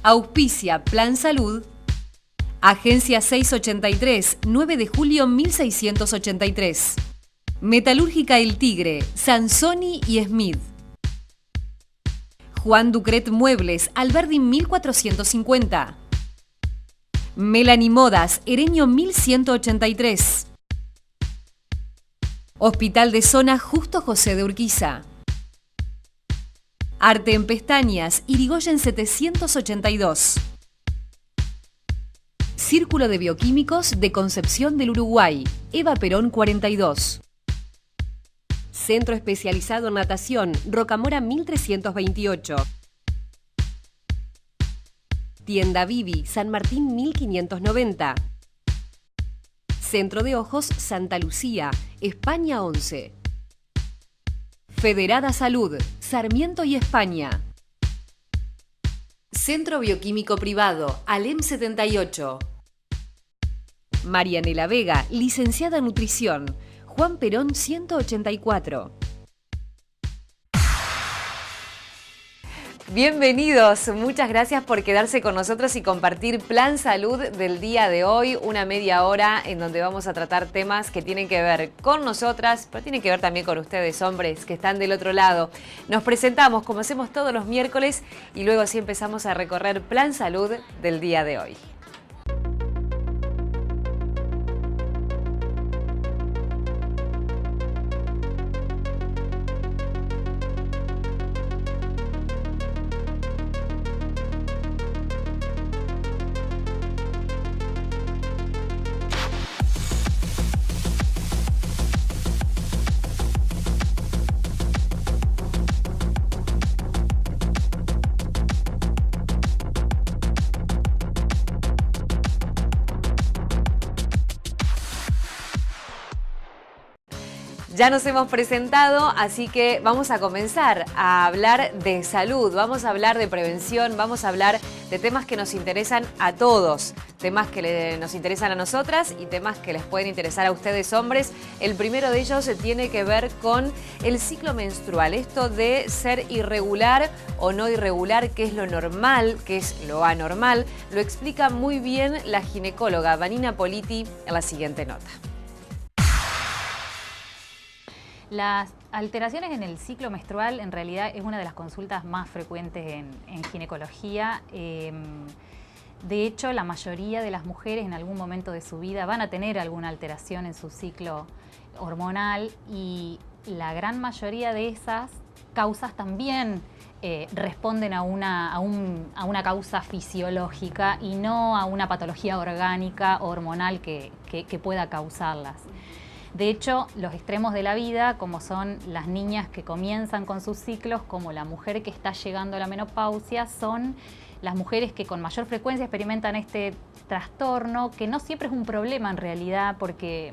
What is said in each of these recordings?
Auspicia Plan Salud. Agencia 683, 9 de julio 1683. Metalúrgica El Tigre, Sansoni y Smith. Juan Ducret Muebles, Alberdi 1450. Melanie Modas, Hereño 1183. Hospital de Zona Justo José de Urquiza. Arte en Pestañas, Irigoyen 782. Círculo de Bioquímicos de Concepción del Uruguay, Eva Perón 42. Centro Especializado en Natación, Rocamora 1328. Tienda Vivi, San Martín 1590. Centro de Ojos Santa Lucía, España 11. Federada Salud, Sarmiento y España. Centro Bioquímico Privado, Alem 78. Marianela Vega, licenciada en Nutrición, Juan Perón 184. Bienvenidos, muchas gracias por quedarse con nosotros y compartir Plan Salud del día de hoy, una media hora en donde vamos a tratar temas que tienen que ver con nosotras, pero tienen que ver también con ustedes, hombres, que están del otro lado. Nos presentamos como hacemos todos los miércoles y luego así empezamos a recorrer Plan Salud del día de hoy. Ya nos hemos presentado, así que vamos a comenzar a hablar de salud, vamos a hablar de prevención, vamos a hablar de temas que nos interesan a todos, temas que nos interesan a nosotras y temas que les pueden interesar a ustedes hombres. El primero de ellos tiene que ver con el ciclo menstrual, esto de ser irregular o no irregular, qué es lo normal, qué es lo anormal, lo explica muy bien la ginecóloga Vanina Politi en la siguiente nota. Las alteraciones en el ciclo menstrual en realidad es una de las consultas más frecuentes en ginecología. De hecho, la mayoría de las mujeres en algún momento de su vida van a tener alguna alteración en su ciclo hormonal y la gran mayoría de esas causas también responden a una causa fisiológica y no a una patología orgánica o hormonal que pueda causarlas. De hecho, los extremos de la vida, como son las niñas que comienzan con sus ciclos, como la mujer que está llegando a la menopausia, son las mujeres que con mayor frecuencia experimentan este trastorno, que no siempre es un problema en realidad, porque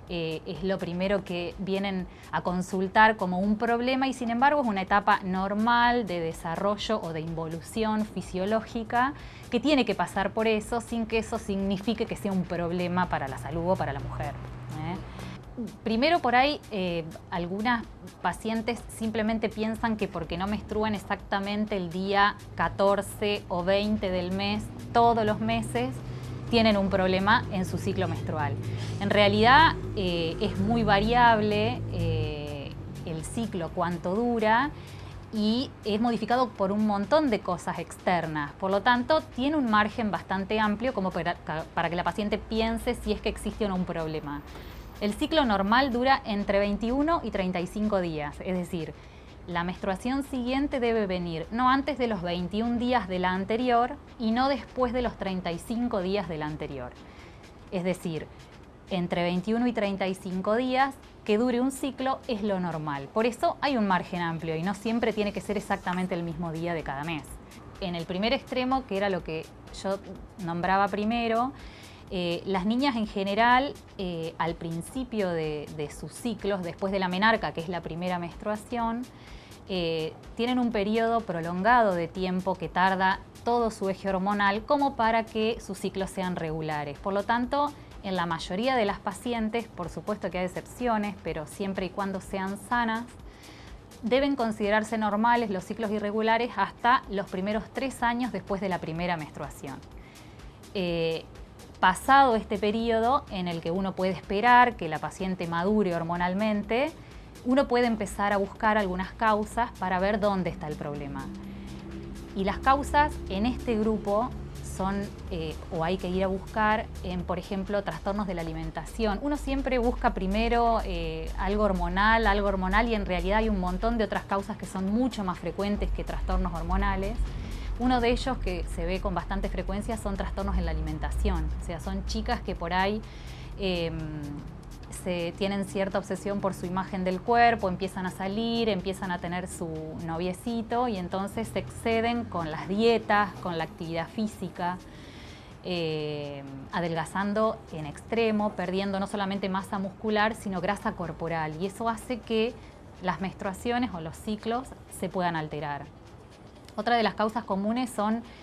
es lo primero que vienen a consultar como un problema y sin embargo es una etapa normal de desarrollo o de involución fisiológica que tiene que pasar por eso sin que eso signifique que sea un problema para la salud o para la mujer. Primero, por ahí, algunas pacientes simplemente piensan que porque no menstruan exactamente el día 14 o 20 del mes, todos los meses, tienen un problema en su ciclo menstrual. En realidad, es muy variable el ciclo, cuánto dura, y es modificado por un montón de cosas externas. Por lo tanto, tiene un margen bastante amplio como para que la paciente piense si es que existe o no un problema. El ciclo normal dura entre 21 y 35 días, es decir, la menstruación siguiente debe venir no antes de los 21 días de la anterior y no después de los 35 días de la anterior. Es decir, entre 21 y 35 días que dure un ciclo es lo normal. Por eso hay un margen amplio y no siempre tiene que ser exactamente el mismo día de cada mes. En el primer extremo, que era lo que yo nombraba primero, las niñas en general, al principio de sus ciclos, después de la menarca, que es la primera menstruación, tienen un periodo prolongado de tiempo que tarda todo su eje hormonal como para que sus ciclos sean regulares. Por lo tanto, en la mayoría de las pacientes, por supuesto que hay excepciones, pero siempre y cuando sean sanas, deben considerarse normales los ciclos irregulares hasta los primeros 3 años después de la primera menstruación. Pasado este periodo en el que uno puede esperar que la paciente madure hormonalmente, uno puede empezar a buscar algunas causas para ver dónde está el problema. Y las causas en este grupo son, o hay que ir a buscar, por ejemplo, trastornos de la alimentación. Uno siempre busca primero algo hormonal y en realidad hay un montón de otras causas que son mucho más frecuentes que trastornos hormonales. Uno de ellos que se ve con bastante frecuencia son trastornos en la alimentación. O sea, son chicas que por ahí tienen cierta obsesión por su imagen del cuerpo, empiezan a salir, empiezan a tener su noviecito y entonces se exceden con las dietas, con la actividad física, adelgazando en extremo, perdiendo no solamente masa muscular, sino grasa corporal. Y eso hace que las menstruaciones o los ciclos se puedan alterar. Otra de las causas comunes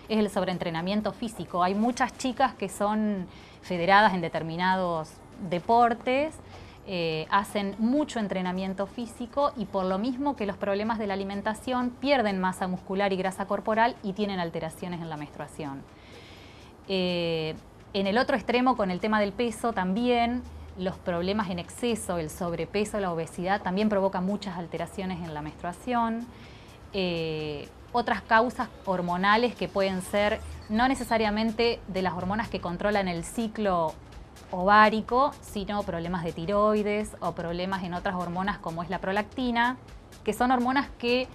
es el sobreentrenamiento físico. Hay muchas chicas que son federadas en determinados deportes, hacen mucho entrenamiento físico y por lo mismo que los problemas de la alimentación pierden masa muscular y grasa corporal y tienen alteraciones en la menstruación. En el otro extremo, con el tema del peso, también los problemas en exceso, el sobrepeso, la obesidad, también provocan muchas alteraciones en la menstruación. Otras causas hormonales que pueden ser no necesariamente de las hormonas que controlan el ciclo ovárico, sino problemas de tiroides o problemas en otras hormonas como es la prolactina, que son hormonas que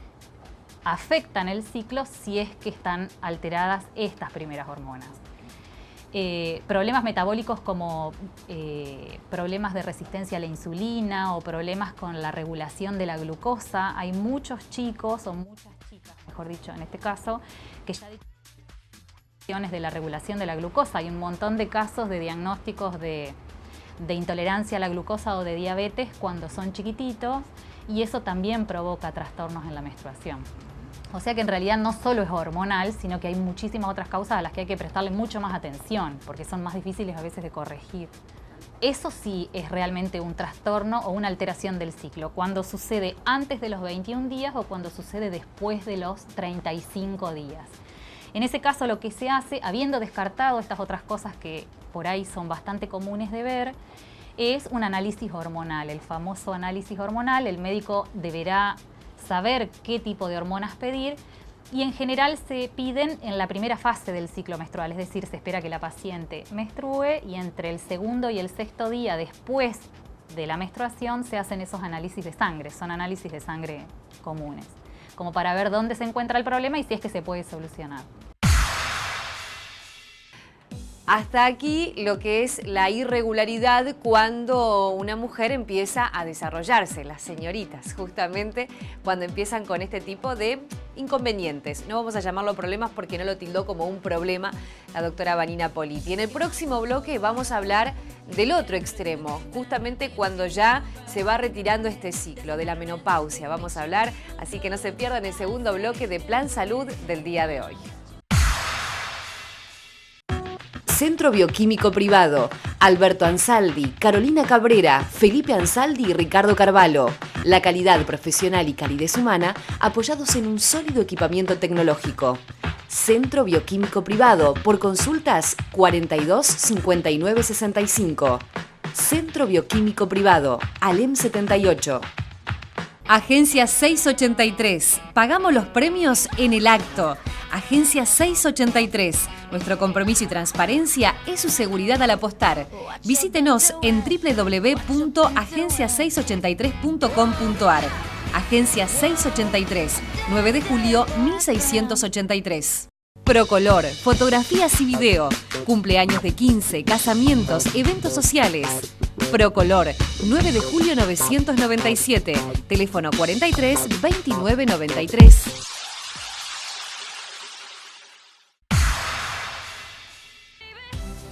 afectan el ciclo si es que están alteradas estas primeras hormonas. Problemas metabólicos como problemas de resistencia a la insulina o problemas con la regulación de la glucosa. Hay muchos chicos o muchas chicas, mejor dicho en este caso, que ya de la regulación de la glucosa. Hay un montón de casos de diagnósticos de intolerancia a la glucosa o de diabetes cuando son chiquititos y eso también provoca trastornos en la menstruación. O sea que en realidad no solo es hormonal, sino que hay muchísimas otras causas a las que hay que prestarle mucho más atención porque son más difíciles a veces de corregir. Eso sí es realmente un trastorno o una alteración del ciclo, cuando sucede antes de los 21 días o cuando sucede después de los 35 días. En ese caso lo que se hace, habiendo descartado estas otras cosas que por ahí son bastante comunes de ver, es un análisis hormonal, el famoso análisis hormonal. El médico deberá saber qué tipo de hormonas pedir y en general se piden en la primera fase del ciclo menstrual, es decir, se espera que la paciente menstrue y entre el segundo y el sexto día después de la menstruación se hacen esos análisis de sangre, son análisis de sangre comunes, como para ver dónde se encuentra el problema y si es que se puede solucionar. Hasta aquí lo que es la irregularidad cuando una mujer empieza a desarrollarse, las señoritas, justamente cuando empiezan con este tipo de inconvenientes. No vamos a llamarlo problemas porque no lo tildó como un problema la doctora Vanina Politi. En el próximo bloque vamos a hablar del otro extremo, justamente cuando ya se va retirando este ciclo, de la menopausia. Vamos a hablar, así que no se pierdan el segundo bloque de Plan Salud del día de hoy. Centro Bioquímico Privado, Alberto Ansaldi, Carolina Cabrera, Felipe Ansaldi y Ricardo Carvalho. La calidad profesional y calidez humana apoyados en un sólido equipamiento tecnológico. Centro Bioquímico Privado, por consultas 42 59 65. Centro Bioquímico Privado, Alem 78. Agencia 683. Pagamos los premios en el acto. Agencia 683. Nuestro compromiso y transparencia es su seguridad al apostar. Visítenos en www.agencia683.com.ar. Agencia 683, 9 de julio 1683. Procolor, fotografías y video, cumpleaños de 15, casamientos, eventos sociales. Procolor, 9 de julio 997, teléfono 43 29 93.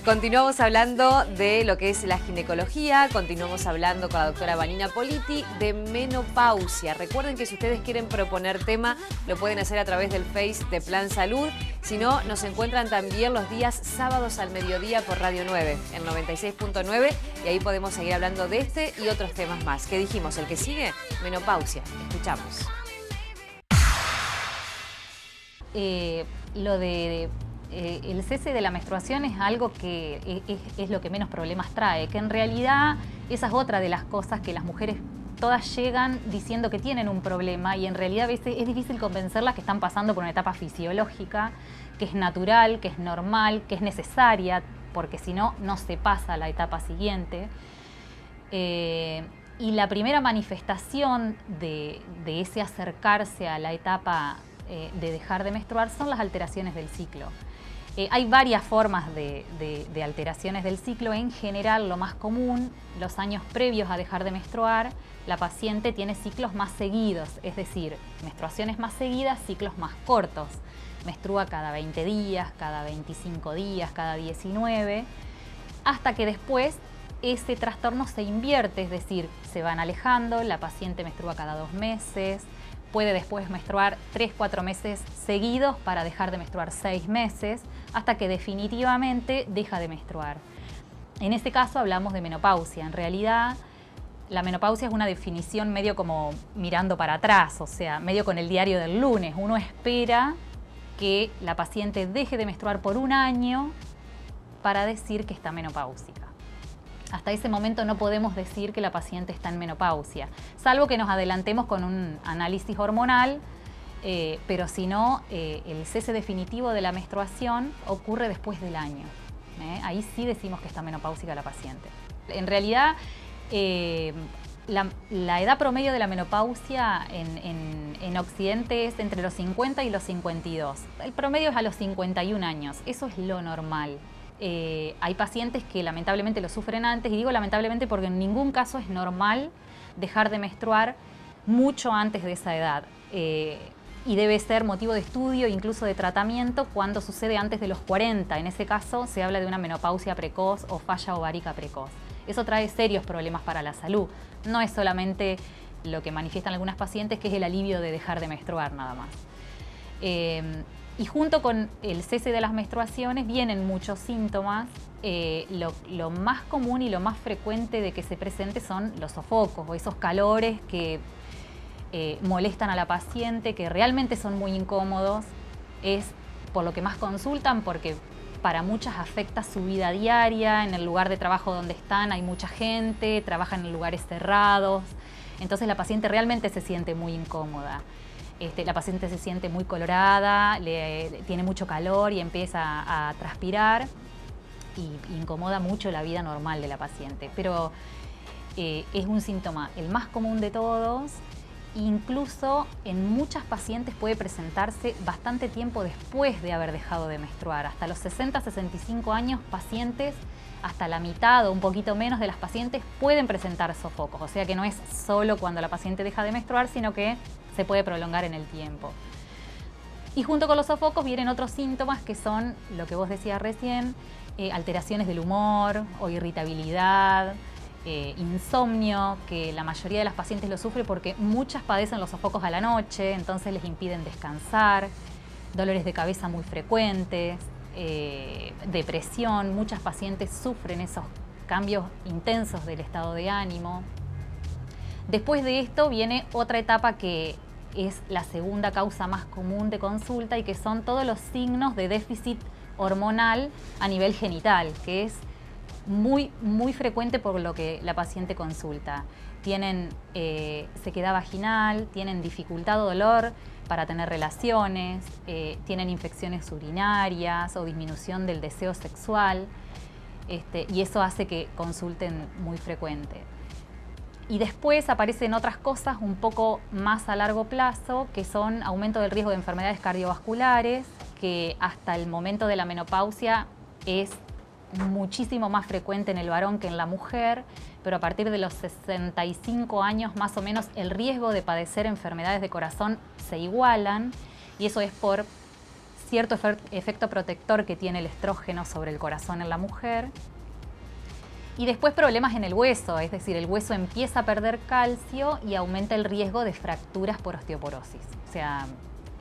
Continuamos hablando de lo que es la ginecología, continuamos hablando con la doctora Vanina Politi de menopausia. Recuerden que si ustedes quieren proponer tema, lo pueden hacer a través del Face de Plan Salud. Si no, nos encuentran también los días sábados al mediodía por Radio 9, en 96.9, y ahí podemos seguir hablando de este y otros temas más. ¿Qué dijimos? El que sigue, menopausia. Escuchamos. Lo de el cese de la menstruación es algo que es lo que menos problemas trae, que en realidad esa es otra de las cosas que las mujeres todas llegan diciendo que tienen un problema y en realidad a veces es difícil convencerlas que están pasando por una etapa fisiológica, que es natural, que es normal, que es necesaria, porque si no, no se pasa a la etapa siguiente. Y la primera manifestación de ese acercarse a la etapa de dejar de menstruar son las alteraciones del ciclo. Hay varias formas de alteraciones del ciclo. En general, lo más común, los años previos a dejar de menstruar, la paciente tiene ciclos más seguidos, es decir, menstruaciones más seguidas, ciclos más cortos. Menstrua cada 20 días, cada 25 días, cada 19, hasta que después ese trastorno se invierte, es decir, se van alejando, la paciente menstrua cada 2 meses, puede después menstruar 3-4 meses seguidos para dejar de menstruar 6 meses, hasta que definitivamente deja de menstruar. En este caso hablamos de menopausia. En realidad, la menopausia es una definición medio como mirando para atrás, o sea, medio con el diario del lunes. Uno espera que la paciente deje de menstruar por 1 año para decir que está menopáusica. Hasta ese momento no podemos decir que la paciente está en menopausia, salvo que nos adelantemos con un análisis hormonal, pero si no, el cese definitivo de la menstruación ocurre después del año. Ahí sí decimos que está menopáusica la paciente. En realidad, la edad promedio de la menopausia en Occidente es entre los 50 y los 52. El promedio es a los 51 años, eso es lo normal. Hay pacientes que lamentablemente lo sufren antes, y digo lamentablemente porque en ningún caso es normal dejar de menstruar mucho antes de esa edad. Y debe ser motivo de estudio, incluso de tratamiento, cuando sucede antes de los 40. En ese caso se habla de una menopausia precoz o falla ovárica precoz. Eso trae serios problemas para la salud. No es solamente lo que manifiestan algunas pacientes, que es el alivio de dejar de menstruar nada más. Y junto con el cese de las menstruaciones vienen muchos síntomas. Lo más común y lo más frecuente de que se presente son los sofocos o esos calores que molestan a la paciente, que realmente son muy incómodos. Es por lo que más consultan, porque para muchas afecta su vida diaria. En el lugar de trabajo donde están hay mucha gente, trabajan en lugares cerrados. Entonces la paciente realmente se siente muy incómoda. La paciente se siente muy colorada, tiene mucho calor y empieza a transpirar y incomoda mucho la vida normal de la paciente. Pero es un síntoma el más común de todos. Incluso en muchas pacientes puede presentarse bastante tiempo después de haber dejado de menstruar. Hasta los 60-65 años, pacientes, hasta la mitad o un poquito menos de las pacientes pueden presentar sofocos. O sea que no es solo cuando la paciente deja de menstruar, sino que se puede prolongar en el tiempo. Y junto con los sofocos vienen otros síntomas que son, lo que vos decías recién, alteraciones del humor o irritabilidad, insomnio, que la mayoría de las pacientes lo sufre porque muchas padecen los sofocos a la noche, entonces les impiden descansar, dolores de cabeza muy frecuentes, depresión. Muchas pacientes sufren esos cambios intensos del estado de ánimo. Después de esto viene otra etapa que es la segunda causa más común de consulta y que son todos los signos de déficit hormonal a nivel genital, que es muy frecuente por lo que la paciente consulta. Tienen sequedad vaginal, tienen dificultad o dolor para tener relaciones, tienen infecciones urinarias o disminución del deseo sexual, y eso hace que consulten muy frecuente. Y después aparecen otras cosas un poco más a largo plazo, que son aumento del riesgo de enfermedades cardiovasculares, que hasta el momento de la menopausia es muchísimo más frecuente en el varón que en la mujer, pero a partir de los 65 años más o menos el riesgo de padecer enfermedades de corazón se igualan, y eso es por cierto efecto protector que tiene el estrógeno sobre el corazón en la mujer. Y después problemas en el hueso, es decir, el hueso empieza a perder calcio y aumenta el riesgo de fracturas por osteoporosis. O sea,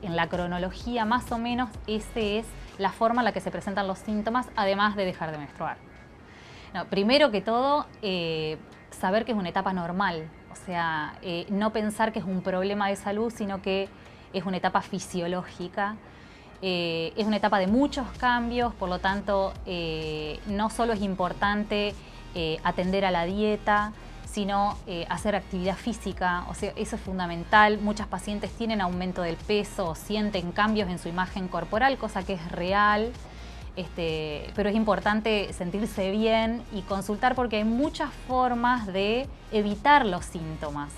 en la cronología más o menos esa es la forma en la que se presentan los síntomas, además de dejar de menstruar. No, primero que todo, saber que es una etapa normal, o sea, no pensar que es un problema de salud, sino que es una etapa fisiológica, es una etapa de muchos cambios, por lo tanto, no solo es importante atender a la dieta, sino hacer actividad física, o sea, eso es fundamental. Muchas pacientes tienen aumento del peso o sienten cambios en su imagen corporal, cosa que es real. Pero es importante sentirse bien y consultar porque hay muchas formas de evitar los síntomas.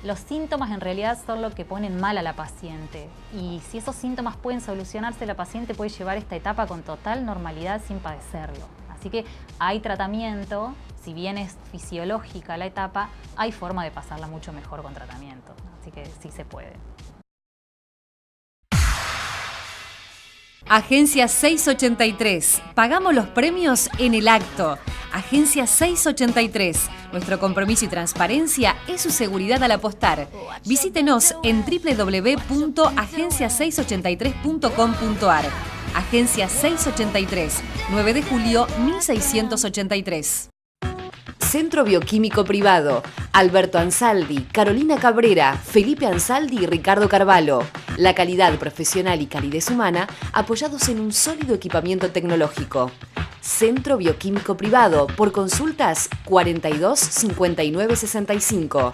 Los síntomas en realidad son lo que ponen mal a la paciente y si esos síntomas pueden solucionarse, la paciente puede llevar esta etapa con total normalidad sin padecerlo. Así que hay tratamiento, si bien es fisiológica la etapa, hay forma de pasarla mucho mejor con tratamiento, así que sí se puede. Agencia 683. Pagamos los premios en el acto. Agencia 683. Nuestro compromiso y transparencia es su seguridad al apostar. Visítenos en www.agencia683.com.ar. Agencia 683, 9 de julio 1683. Centro Bioquímico Privado. Alberto Ansaldi, Carolina Cabrera, Felipe Ansaldi y Ricardo Carvalho. La calidad profesional y calidez humana apoyados en un sólido equipamiento tecnológico. Centro Bioquímico Privado. Por consultas 42 59 65.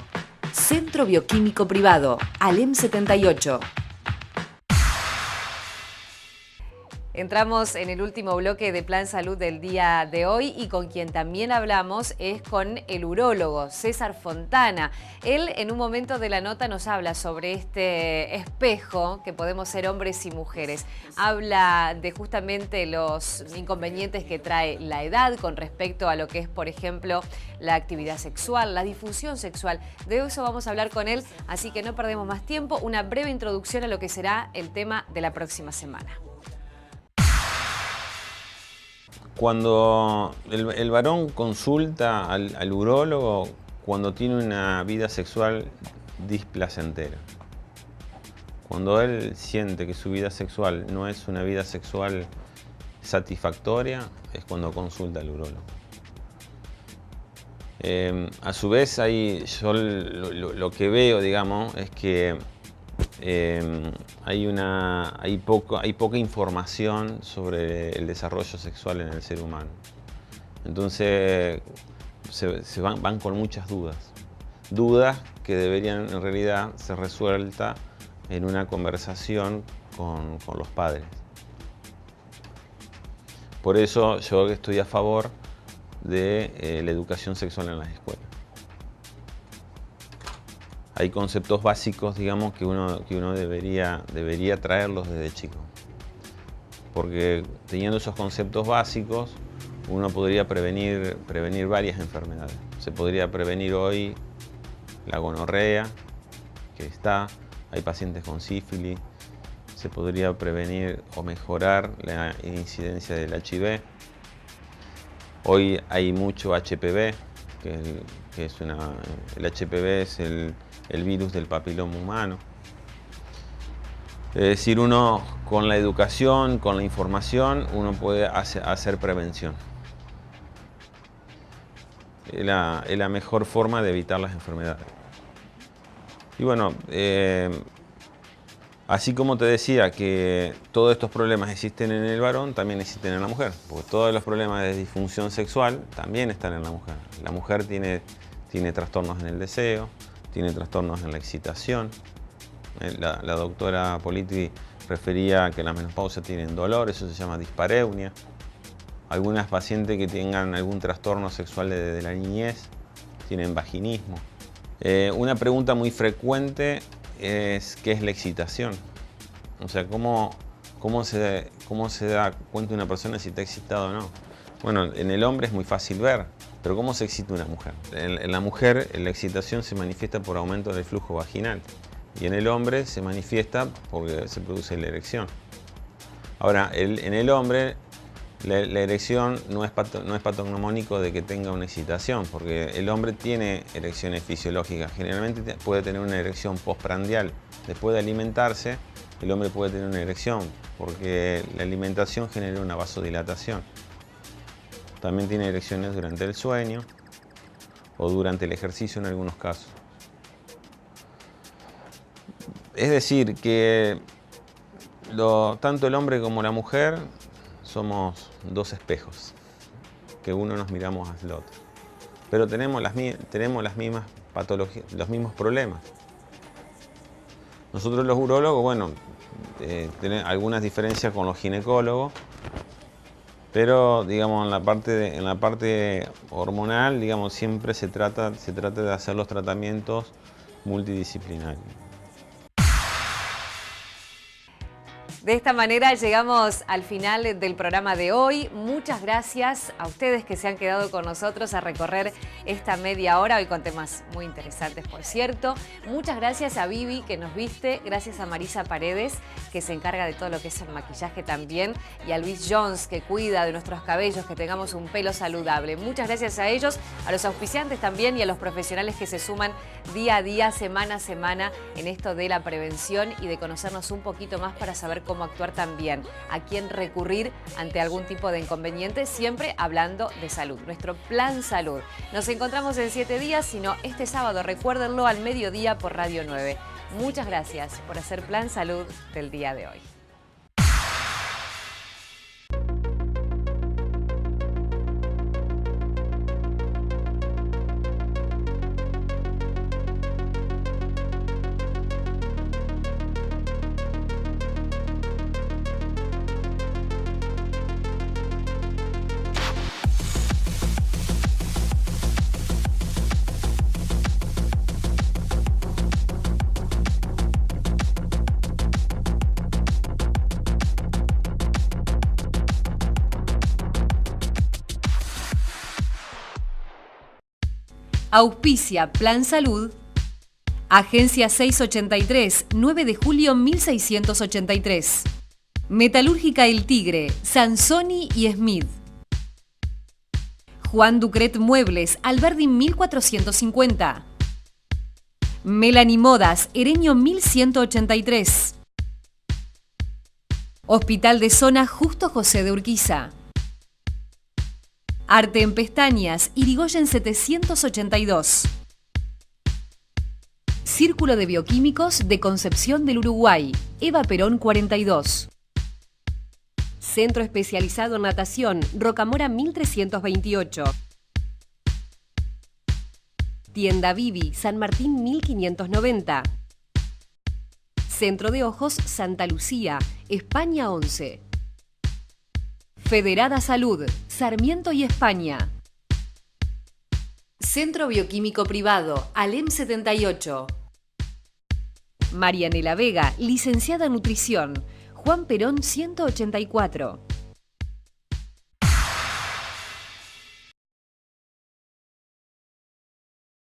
Centro Bioquímico Privado. Alem 78. Entramos en el último bloque de Plan Salud del día de hoy y con quien también hablamos es con el urólogo César Fontana. Él en un momento de la nota nos habla sobre este espejo que podemos ser hombres y mujeres. Habla de justamente los inconvenientes que trae la edad con respecto a lo que es, por ejemplo, la actividad sexual, la difusión sexual. De eso vamos a hablar con él, así que no perdemos más tiempo. Una breve introducción a lo que será el tema de la próxima semana. Cuando el varón consulta al urólogo cuando tiene una vida sexual displacentera. Cuando él siente que su vida sexual no es una vida sexual satisfactoria, es cuando consulta al urólogo. A su vez, yo lo que veo, digamos, es que hay poca información sobre el desarrollo sexual en el ser humano. Entonces se van con muchas dudas que deberían en realidad ser resueltas en una conversación con los padres. Por eso yo estoy a favor de la educación sexual en las escuelas. Hay conceptos básicos, digamos, que uno debería traerlos desde chico. Porque teniendo esos conceptos básicos, uno podría prevenir varias enfermedades. Se podría prevenir hoy la gonorrea, que hay pacientes con sífilis. Se podría prevenir o mejorar la incidencia del HIV. Hoy hay mucho HPV, que es el HPV es el virus del papiloma humano. Es decir, uno con la educación, con la información, uno puede hacer prevención. Es la mejor forma de evitar las enfermedades. Y bueno, así como te decía que todos estos problemas existen en el varón, también existen en la mujer. Porque todos los problemas de disfunción sexual también están en la mujer. La mujer tiene trastornos en el deseo, tiene trastornos en la excitación. La doctora Politi refería que la menopausia tienen dolor, eso se llama dispareunia. Algunas pacientes que tengan algún trastorno sexual de la niñez tienen vaginismo. Una pregunta muy frecuente es ¿qué es la excitación? O sea, ¿cómo se da cuenta una persona si está excitada o no? Bueno, en el hombre es muy fácil ver, pero ¿cómo se excita una mujer? En la mujer la excitación se manifiesta por aumento del flujo vaginal y en el hombre se manifiesta porque se produce la erección. Ahora, en el hombre, la erección no es patognomónico de que tenga una excitación, porque el hombre tiene erecciones fisiológicas. Generalmente puede tener una erección postprandial. Después de alimentarse, el hombre puede tener una erección, porque la alimentación genera una vasodilatación. También tiene erecciones durante el sueño o durante el ejercicio en algunos casos. Es decir, que tanto el hombre como la mujer somos dos espejos, que uno nos miramos al otro. Pero tenemos las mismas patologías, los mismos problemas. Nosotros los urólogos, bueno, tenemos algunas diferencias con los ginecólogos, pero digamos en la parte hormonal, digamos, siempre se trata de hacer los tratamientos multidisciplinarios. De esta manera llegamos al final del programa de hoy. Muchas gracias a ustedes que se han quedado con nosotros a recorrer esta media hora, hoy con temas muy interesantes, por cierto. Muchas gracias a Vivi, que nos viste, gracias a Marisa Paredes, que se encarga de todo lo que es el maquillaje también, y a Luis Jones, que cuida de nuestros cabellos, que tengamos un pelo saludable. Muchas gracias a ellos, a los auspiciantes también y a los profesionales que se suman día a día, semana a semana, en esto de la prevención y de conocernos un poquito más para saber cómo actuar también, a quién recurrir ante algún tipo de inconveniente, siempre hablando de salud, nuestro plan salud. Nos encontramos en 7 días, sino este sábado, recuérdenlo, al mediodía por Radio 9. Muchas gracias por hacer Plan Salud del día de hoy. Auspicia Plan Salud, Agencia 683, 9 de julio 1683. Metalúrgica El Tigre, Sansoni y Smith. Juan Ducret Muebles, Alberdi 1450. Melanie Modas, Hereño 1183. Hospital de Zona Justo José de Urquiza. Arte en Pestañas, Irigoyen 782. Círculo de Bioquímicos de Concepción del Uruguay, Eva Perón 42. Centro Especializado en Natación, Rocamora 1328. Tienda Vivi, San Martín 1590. Centro de Ojos Santa Lucía, España 11. Federada Salud, Sarmiento y España. Centro Bioquímico Privado, Alem 78. Marianela Vega, licenciada en Nutrición, Juan Perón 184.